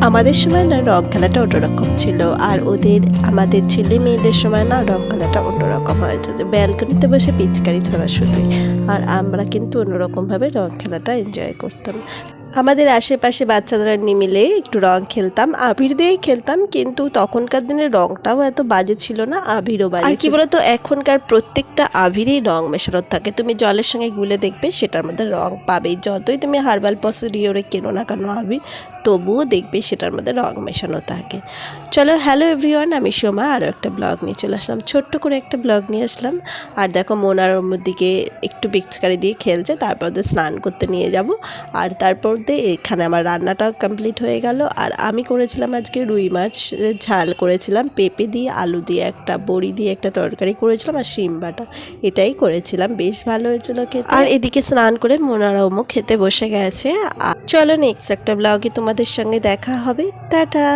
আমাদের সময় না রং খেলাটা অন্যরকম ছিল, আর আমাদের ছেলে মেয়েদের সময় না রং খেলাটা অন্যরকম হয়েছে। ব্যালকনিতে বসে পিচকারি ছোড়াছুড়ি, আর আমরা কিন্তু অন্যরকমভাবে রং খেলাটা এনজয় করতাম। আমাদের আশেপাশে বাচ্চারা মিলে একটু রং খেলতাম, আবির দিয়েই খেলতাম, কিন্তু তখনকার দিনে রংটাও এত বাজে ছিল না, আবিরও বাজে। আর কি বলতো, এখনকার প্রত্যেকটা আবিরেই রং মেশানো থাকে, তুমি জলের সঙ্গে গুলে দেখবে সেটার মধ্যে রং পাবেই। যতই তুমি হার্বাল পসিডিওরে কেনো না কেন আবির, তবুও দেখবে সেটার মধ্যে রং মেশানো থাকে। চলো, হ্যালো এভরিওয়ান, আমি সোমা আরও একটা ব্লগ নিয়ে চলে আসলাম, ছোট্ট করে একটা ব্লগ নিয়ে আসলাম। আর দেখো, মোনার দিকে একটু পিচকারি দিয়ে খেলছে, তারপর ওদের স্নান করতে নিয়ে যাব। আর তারপর এখানে আমার রান্নাটা কমপ্লিট হয়ে গেল। আর আমি করেছিলাম আজকে রুই মাছ ঝাল করেছিলাম, পেঁপে দিয়ে আলু দিয়ে একটা, বড়ি দিয়ে একটা তরকারি করেছিলাম, আর শিম বাটা, এটাই করেছিলাম, বেশ ভালো হয়েছিল খেতে। আর এদিকে স্নান করে মোনারা ওমো খেতে বসে গেছে। চলো, নেক্সট একটা ব্লগে তোমাদের সঙ্গে দেখা হবে, টাটা।